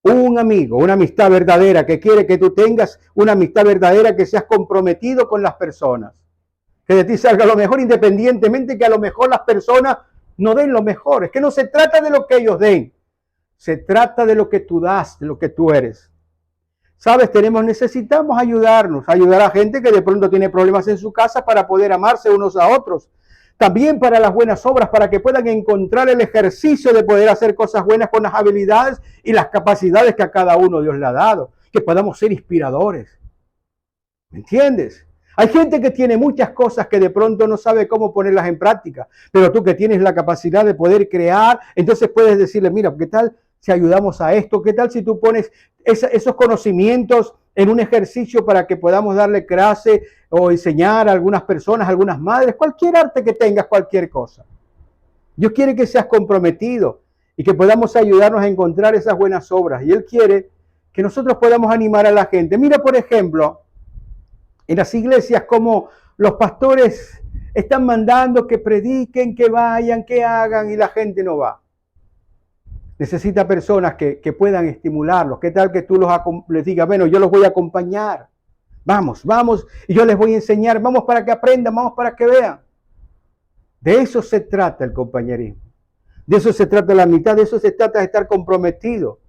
Un amigo, una amistad verdadera que quiere que tú tengas una amistad verdadera, que seas comprometido con las personas. Que de ti salga lo mejor, independientemente que a lo mejor las personas no den lo mejor. Es que no se trata de lo que ellos den. Se trata de lo que tú das, de lo que tú eres. ¿Sabes? Necesitamos ayudarnos, ayudar a gente que de pronto tiene problemas en su casa para poder amarse unos a otros. También para las buenas obras, para que puedan encontrar el ejercicio de poder hacer cosas buenas con las habilidades y las capacidades que a cada uno Dios le ha dado. Que podamos ser inspiradores. ¿Me entiendes? Hay gente que tiene muchas cosas que de pronto no sabe cómo ponerlas en práctica, pero tú que tienes la capacidad de poder crear, entonces puedes decirle, mira, ¿qué tal si ayudamos a esto? ¿Qué tal si tú pones esos conocimientos en un ejercicio para que podamos darle clase o enseñar a algunas personas, a algunas madres, cualquier arte que tengas, cualquier cosa? Dios quiere que seas comprometido y que podamos ayudarnos a encontrar esas buenas obras. Y Él quiere que nosotros podamos animar a la gente. Mira, por ejemplo, en las iglesias como los pastores están mandando que prediquen, que vayan, que hagan y la gente no va. Necesita personas que puedan estimularlos. ¿Qué tal que tú les digas, bueno, yo los voy a acompañar? Vamos, y yo les voy a enseñar. Vamos para que aprendan, vamos para que vean. De eso se trata el compañerismo. De eso se trata la amistad, de eso se trata de estar comprometido.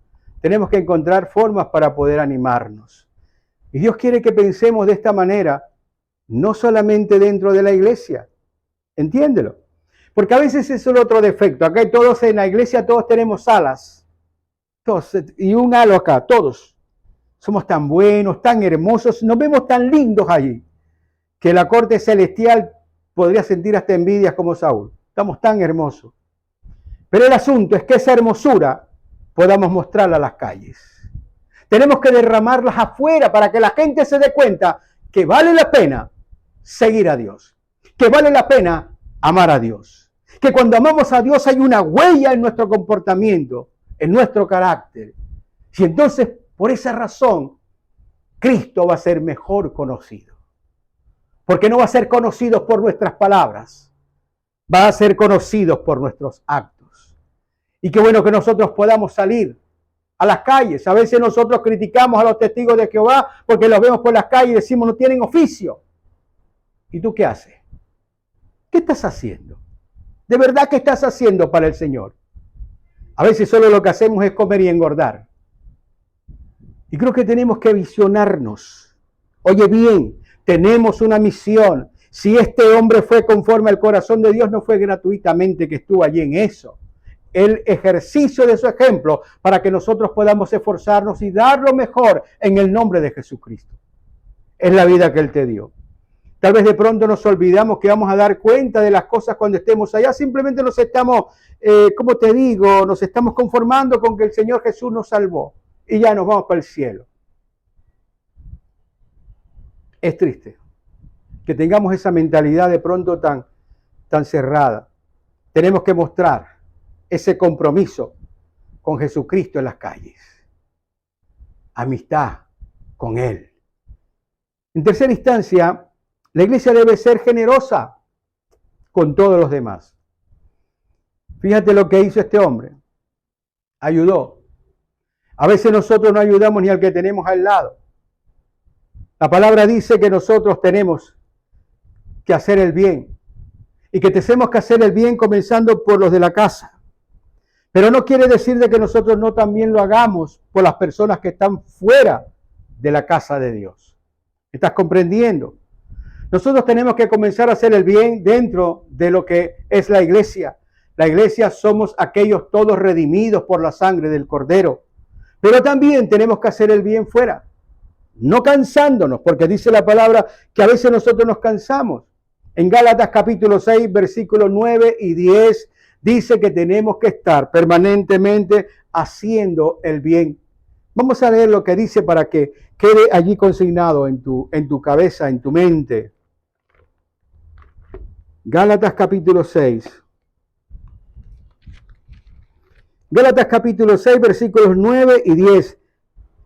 Tenemos que encontrar formas para poder animarnos. Y Dios quiere que pensemos de esta manera, no solamente dentro de la iglesia. Entiéndelo. Porque a veces es el otro defecto. Acá todos en la iglesia, todos tenemos alas. Todos, y un halo acá, todos. Somos tan buenos, tan hermosos, nos vemos tan lindos allí, que la corte celestial podría sentir hasta envidias como Saúl. Estamos tan hermosos. Pero el asunto es que esa hermosura podamos mostrarla a las calles. Tenemos que derramarlas afuera para que la gente se dé cuenta que vale la pena seguir a Dios, que vale la pena amar a Dios. Que cuando amamos a Dios hay una huella en nuestro comportamiento, en nuestro carácter. Y entonces, por esa razón, Cristo va a ser mejor conocido. Porque no va a ser conocido por nuestras palabras, va a ser conocido por nuestros actos. Y qué bueno que nosotros podamos salir a las calles. A veces nosotros criticamos a los testigos de Jehová porque los vemos por las calles y decimos no tienen oficio. ¿Y tú qué haces? ¿Qué estás haciendo? ¿De verdad qué estás haciendo para el Señor? A veces solo lo que hacemos es comer y engordar. Y creo que tenemos que visionarnos. Oye bien, tenemos una misión. Si este hombre fue conforme al corazón de Dios, no fue gratuitamente que estuvo allí en eso. El ejercicio de su ejemplo para que nosotros podamos esforzarnos y dar lo mejor en el nombre de Jesucristo. Es la vida que Él te dio. Tal vez de pronto nos olvidamos que vamos a dar cuenta de las cosas cuando estemos allá. Simplemente nos estamos, como te digo, nos estamos conformando con que el Señor Jesús nos salvó y ya nos vamos para el cielo. Es triste que tengamos esa mentalidad de pronto tan cerrada. Tenemos que mostrar ese compromiso con Jesucristo en las calles. Amistad con Él. En tercera instancia, la iglesia debe ser generosa con todos los demás. Fíjate lo que hizo este hombre. Ayudó. A veces nosotros no ayudamos ni al que tenemos al lado. La palabra dice que nosotros tenemos que hacer el bien y que tenemos que hacer el bien comenzando por los de la casa. Pero no quiere decir de que nosotros no también lo hagamos por las personas que están fuera de la casa de Dios. ¿Estás comprendiendo? Nosotros tenemos que comenzar a hacer el bien dentro de lo que es la iglesia. La iglesia somos aquellos todos redimidos por la sangre del Cordero. Pero también tenemos que hacer el bien fuera. No cansándonos, porque dice la palabra que a veces nosotros nos cansamos. En Gálatas capítulo 6, versículos 9 y 10, dice que tenemos que estar permanentemente haciendo el bien. Vamos a leer lo que dice para que quede allí consignado en tu cabeza, en tu mente. Gálatas capítulo 6. Gálatas capítulo 6, versículos 9 y 10.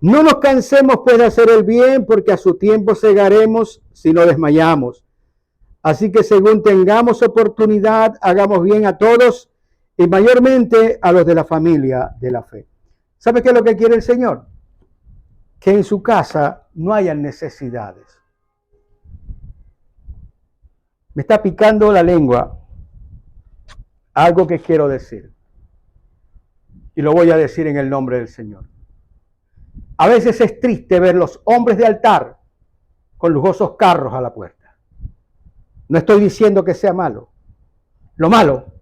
No nos cansemos pues de hacer el bien, porque a su tiempo segaremos si no desmayamos. Así que según tengamos oportunidad, hagamos bien a todos y mayormente a los de la familia de la fe. ¿Sabe qué es lo que quiere el Señor? Que en su casa no hayan necesidades. Me está picando la lengua algo que quiero decir. Y lo voy a decir en el nombre del Señor. A veces es triste ver los hombres de altar con lujosos carros a la puerta. No estoy diciendo que sea malo. Lo malo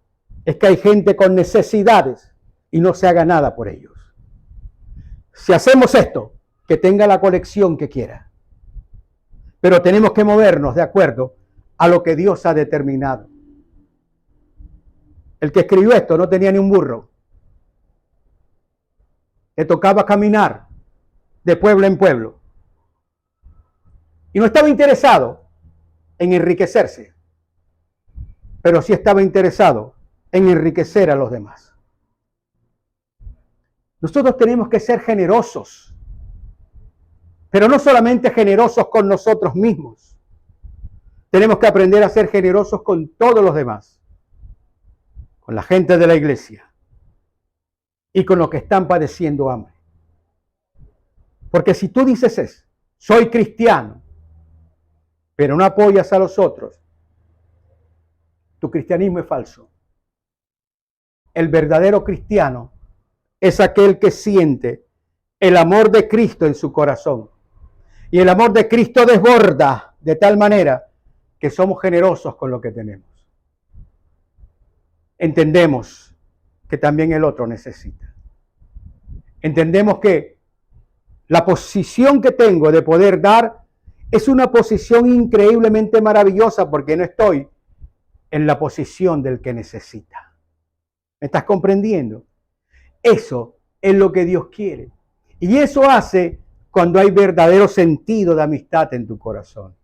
es que hay gente con necesidades y no se haga nada por ellos. Si hacemos esto, que tenga la colección que quiera. Pero tenemos que movernos de acuerdo a lo que Dios ha determinado. El que escribió esto no tenía ni un burro. Le tocaba caminar de pueblo en pueblo. Y no estaba interesado en enriquecerse, pero sí estaba interesado en enriquecer a los demás. Nosotros tenemos que ser generosos, pero no solamente generosos con nosotros mismos. Tenemos que aprender a ser generosos con todos los demás, con la gente de la iglesia y con los que están padeciendo hambre. Porque si tú dices eso, soy cristiano, pero no apoyas a los otros, tu cristianismo es falso. El verdadero cristiano es aquel que siente el amor de Cristo en su corazón. Y el amor de Cristo desborda de tal manera que somos generosos con lo que tenemos. Entendemos que también el otro necesita. Entendemos que la posición que tengo de poder dar es una posición increíblemente maravillosa porque no estoy en la posición del que necesita. ¿Me estás comprendiendo? Eso es lo que Dios quiere. Y eso hace cuando hay verdadero sentido de amistad en tu corazón.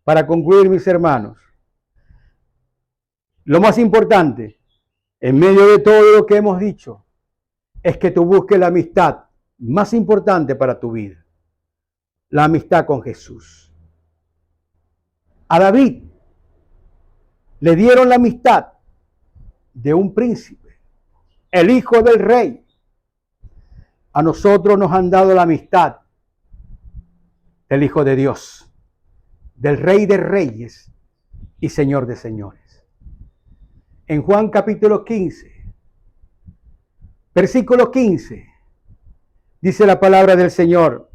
Para concluir, mis hermanos, lo más importante, en medio de todo lo que hemos dicho, es que tú busques la amistad más importante para tu vida. La amistad con Jesús. A David le dieron la amistad de un príncipe, el hijo del rey. A nosotros nos han dado la amistad del Hijo de Dios, del Rey de Reyes y Señor de Señores. En Juan capítulo 15, versículo 15, dice la palabra del Señor: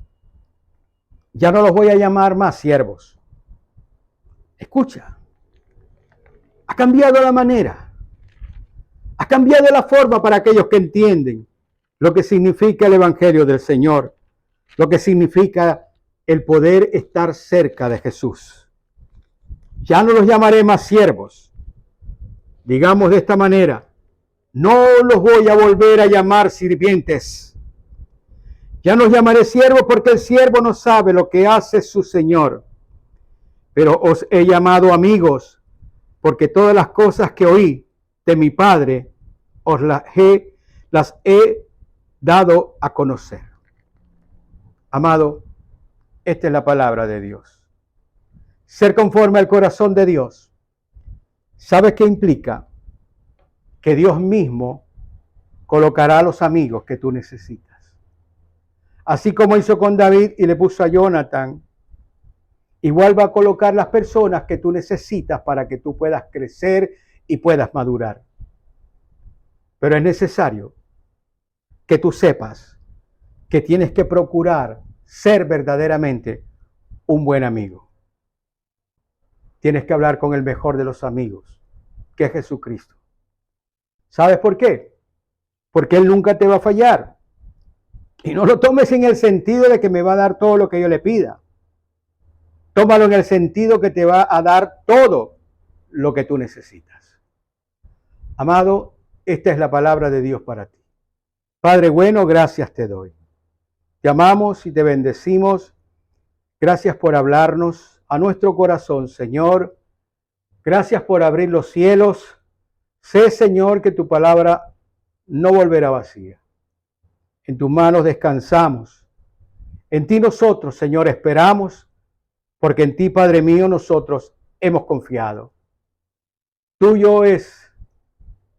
ya no los voy a llamar más siervos. Escucha, ha cambiado la manera, ha cambiado la forma para aquellos que entienden lo que significa el Evangelio del Señor, lo que significa el poder estar cerca de Jesús. Ya no los llamaré más siervos. Digamos de esta manera, no los voy a volver a llamar sirvientes. Ya no os llamaré siervos porque el siervo no sabe lo que hace su Señor. Pero os he llamado amigos porque todas las cosas que oí de mi Padre os las he dado a conocer. Amado, esta es la palabra de Dios. Ser conforme al corazón de Dios. ¿Sabes qué implica? Que Dios mismo colocará a los amigos que tú necesitas. Así como hizo con David y le puso a Jonathan, igual va a colocar las personas que tú necesitas para que tú puedas crecer y puedas madurar. Pero es necesario que tú sepas que tienes que procurar ser verdaderamente un buen amigo. Tienes que hablar con el mejor de los amigos, que es Jesucristo. ¿Sabes por qué? Porque Él nunca te va a fallar. Y no lo tomes en el sentido de que me va a dar todo lo que yo le pida. Tómalo en el sentido que te va a dar todo lo que tú necesitas. Amado, esta es la palabra de Dios para ti. Padre bueno, gracias te doy. Te amamos y te bendecimos. Gracias por hablarnos a nuestro corazón, Señor. Gracias por abrir los cielos. Sé, Señor, que tu palabra no volverá vacía. En tus manos descansamos. En ti nosotros, Señor, esperamos, porque en ti, Padre mío, nosotros hemos confiado. Tuyo es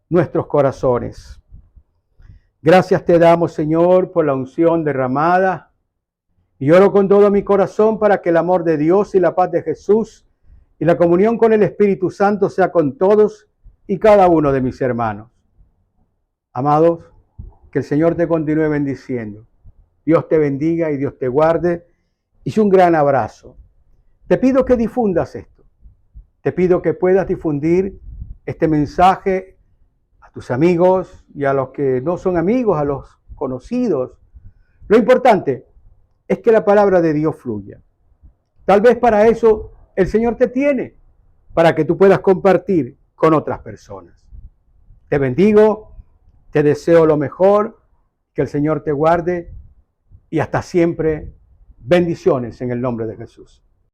nuestros corazones. Gracias te damos, Señor, por la unción derramada. Y oro con todo mi corazón para que el amor de Dios y la paz de Jesús y la comunión con el Espíritu Santo sea con todos y cada uno de mis hermanos. Amados, que el Señor te continúe bendiciendo. Dios te bendiga y Dios te guarde. Y un gran abrazo. Te pido que difundas esto. Te pido que puedas difundir este mensaje a tus amigos y a los que no son amigos, a los conocidos. Lo importante es que la palabra de Dios fluya. Tal vez para eso el Señor te tiene, para que tú puedas compartir con otras personas. Te bendigo, te deseo lo mejor, que el Señor te guarde y hasta siempre bendiciones en el nombre de Jesús.